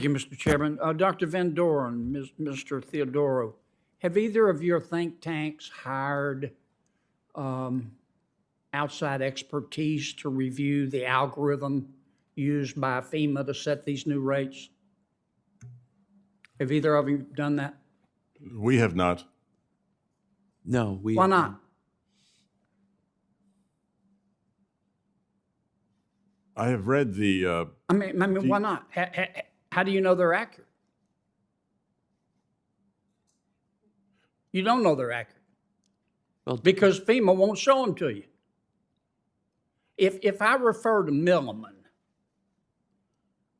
Thank you, Mr. Chairman. Dr. Van Doren, Mr. Theodoro, have either of your think tanks hired outside expertise to review the algorithm used by FEMA to set these new rates? Have either of you done that? We have not. No, we. Why not? I have read the. I mean, why not? How do you know they're accurate? You don't know they're accurate. Well, Because FEMA won't show them to you. If I refer to Milliman,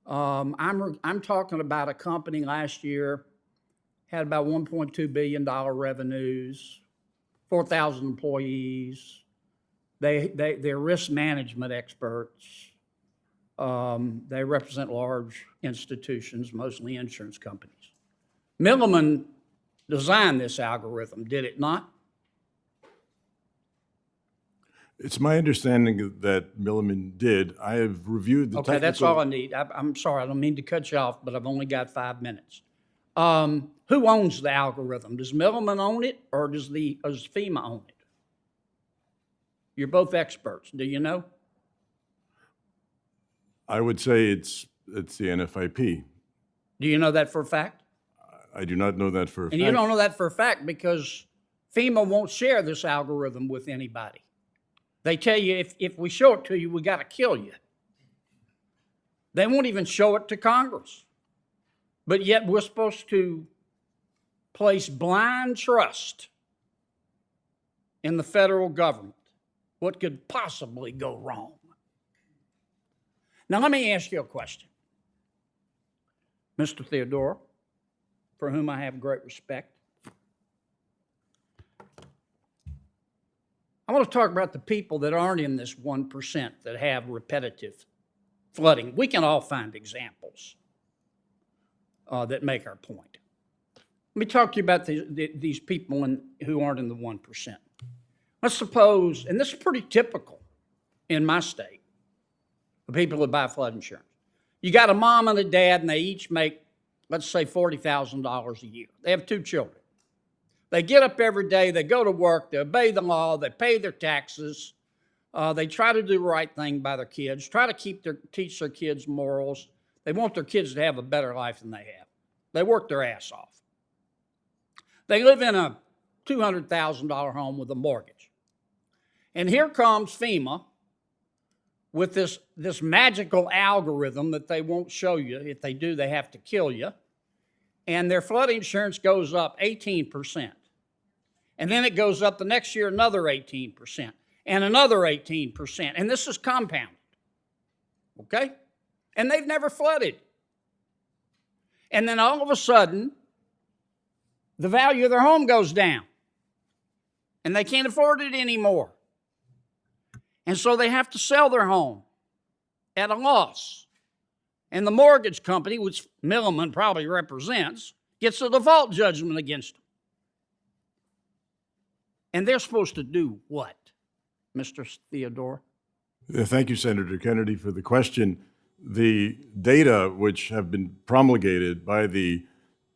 I'm talking about a company last year had about $1.2 billion revenues, 4,000 employees. They're risk management experts. They represent large institutions, mostly insurance companies. Milliman designed this algorithm, did it not? It's my understanding that Milliman did. I have reviewed the Okay, that's technical- all I need. I'm sorry, I don't mean to cut you off, but I've only got 5 minutes. Who owns the algorithm? Does Milliman own it, or does FEMA own it? You're both experts. Do you know? I would say it's the NFIP. Do you know that for a fact? I do not know that for a fact. And you don't know that for a fact because FEMA won't share this algorithm with anybody. They tell you if we show it to you, we got to kill you. They won't even show it to Congress. But yet we're supposed to place blind trust in the federal government. What could possibly go wrong? Now, let me ask you a question. Mr. Theodore, for whom I have great respect. I want to talk about the people that aren't in this 1% that have repetitive flooding. We can all find examples that make our point. Let me talk to you about these people who aren't in the 1%. Let's suppose, and this is pretty typical in my state, the people that buy flood insurance. You got a mom and a dad, and they each make, let's say, $40,000 a year. They have 2 children. They get up every day, they go to work, they obey the law, they pay their taxes, they try to do the right thing by their kids, try to teach their kids morals. They want their kids to have a better life than they have. They work their ass off. They live in a $200,000 home with a mortgage. And here comes FEMA with this magical algorithm that they won't show you. If they do, they have to kill you. And their flood insurance goes up 18%. And then it goes up the next year another 18%, and another 18%. And this is compounded, okay? And they've never flooded. And then all of a sudden, the value of their home goes down, and they can't afford it anymore. And so they have to sell their home at a loss. And the mortgage company, which Milliman probably represents, gets a default judgment against them. And they're supposed to do what, Mr. Theodore? Thank you, Senator Kennedy, for the question. The data which have been promulgated by the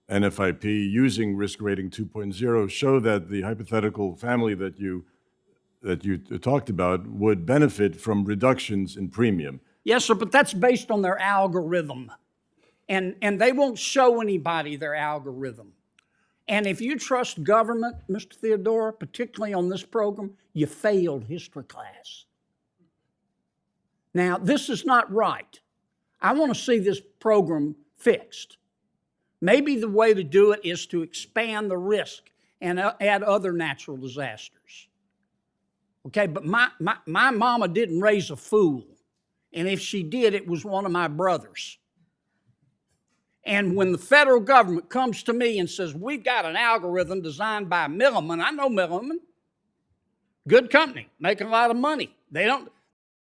NFIP using Risk Rating 2.0 show that the hypothetical family that you talked about would benefit from reductions in premium. Yes, sir, but that's based on their algorithm. And they won't show anybody their algorithm. And if you trust government, Mr. Theodore, particularly on this program, you failed history class. Now, this is not right. I want to see this program fixed. Maybe the way to do it is to expand the risk and add other natural disasters. Okay, but my mama didn't raise a fool. And if she did, it was one of my brothers. And when the federal government comes to me and says, we've got an algorithm designed by Milliman, I know Milliman, good company, making a lot of money.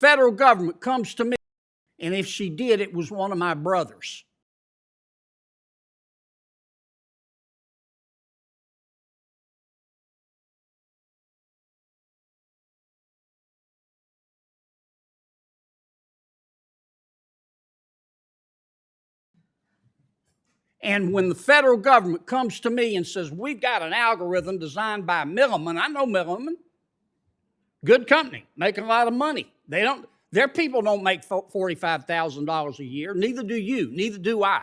Federal government comes to me, and if she did, it was one of my brothers. And when the federal government comes to me and says, we've got an algorithm designed by Milliman, I know Milliman, good company, making a lot of money. Their people don't make $45,000 a year. Neither do you, neither do I.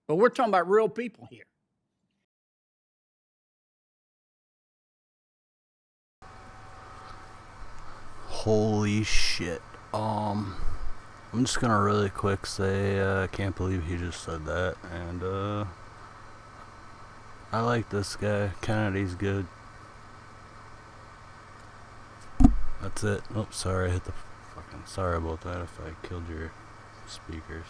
But we're talking about real people here. Holy shit. I'm just gonna really quick say I can't believe he just said that, and I like this guy. Kennedy's good. That's it. Oh, sorry, I hit the fucking. Sorry about that if I killed your speakers.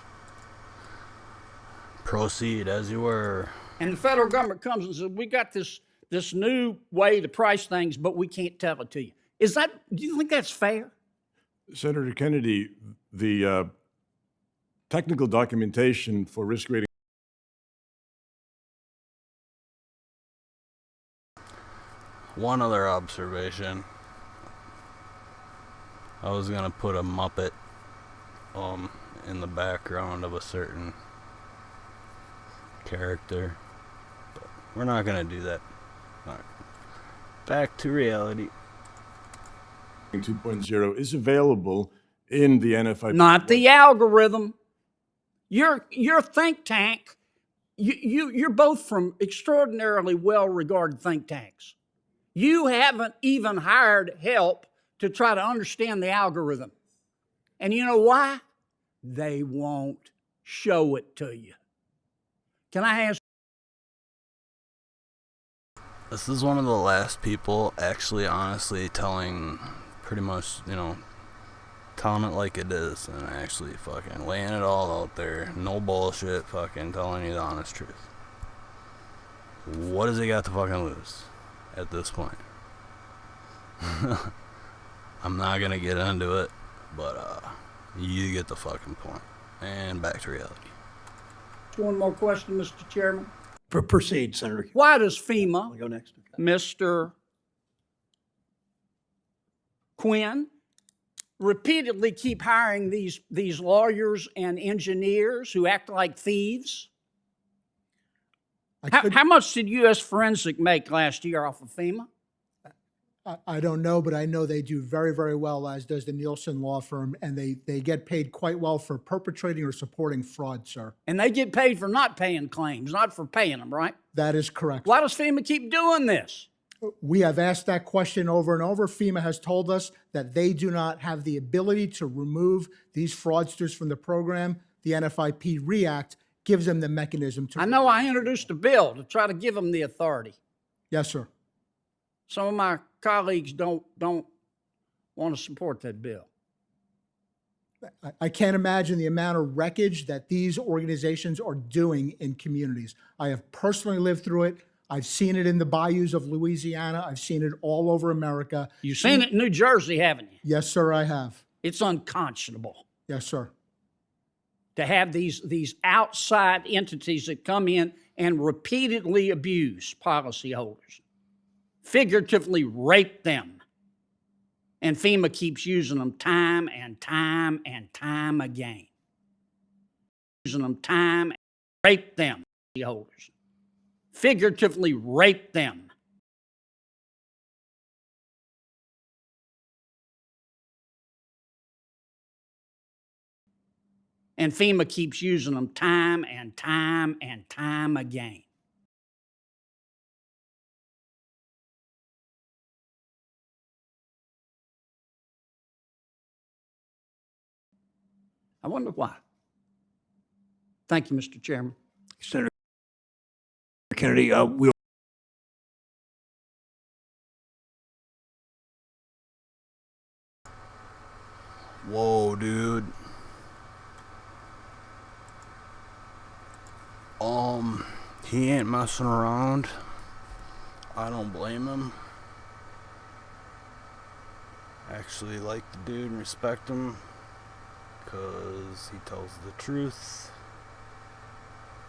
Proceed as you were. And the federal government comes and says, we got this new way to price things, but we can't tell it to you. Do you think that's fair? Senator Kennedy, the technical documentation for risk rating. One other observation. I was gonna put a Muppet in the background of a certain character, but we're not gonna do that. Alright. Back to reality. 2.0 is available in the NFIP. Not the algorithm. Your think tank, you're both from extraordinarily well-regarded think tanks. You haven't even hired help to try to understand the algorithm. And you know why? They won't show it to you. Can I ask? This is one of the last people actually honestly telling pretty much, telling it like it is and actually fucking laying it all out there. No bullshit, fucking telling you the honest truth. What does he got to fucking lose at this point? I'm not gonna get into it, but you get the fucking point. And back to reality. One more question, Mr. Chairman. Proceed, Senator. Why does FEMA, I'll go next. Mr. Quinn, repeatedly keep hiring these lawyers and engineers who act like thieves? How much did U.S. Forensic make last year off of FEMA? I don't know, but I know they do very, very well, as does the Nielsen law firm, and they get paid quite well for perpetrating or supporting fraud, sir. And they get paid for not paying claims, not for paying them, right? That is correct. Why does FEMA keep doing this? We have asked that question over and over. FEMA has told us that they do not have the ability to remove these fraudsters from the program. The NFIP REACT gives them the mechanism to. I know I introduced a bill to try to give them the authority. Yes, sir. Some of my colleagues don't want to support that bill. I can't imagine the amount of wreckage that these organizations are doing in communities. I have personally lived through it. I've seen it in the bayous of Louisiana. I've seen it all over America. You've seen it in New Jersey, haven't you? Yes, sir, I have. It's unconscionable Yes, sir. to have these outside entities that come in and repeatedly abuse policyholders, figuratively rape them. And FEMA keeps using them time and time and time again. Using them time and rape them, policyholders. Figuratively rape them. And FEMA keeps using them time and time and time again. I wonder why. Thank you, Mr. Chairman. Senator Kennedy, we'll. Whoa, dude. He ain't messing around. I don't blame him. Actually like the dude and respect him, because he tells the truth.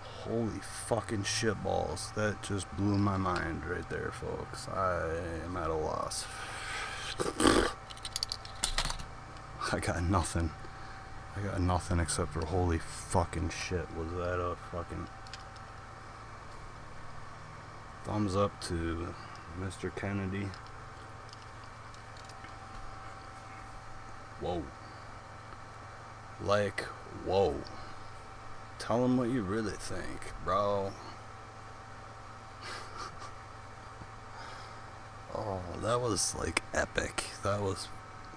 Holy fucking shitballs. That just blew my mind right there, folks. I am at a loss. I got nothing. I got nothing except for holy fucking shit. Was that a fucking... Thumbs up to Mr. Kennedy. Whoa. Like, whoa. Tell him what you really think, bro. Oh, that was like epic. That was...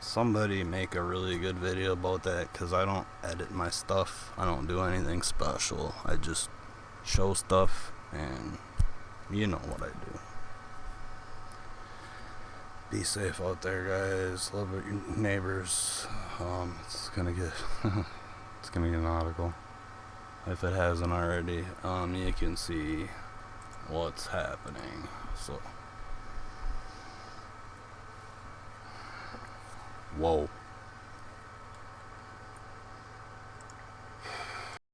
Somebody make a really good video about that, because I don't edit my stuff. I don't do anything special. I just show stuff, and you know what I do. Be safe out there, guys. Love your neighbors. It's gonna get it's gonna get an article if it hasn't already. You can see what's happening. So, whoa.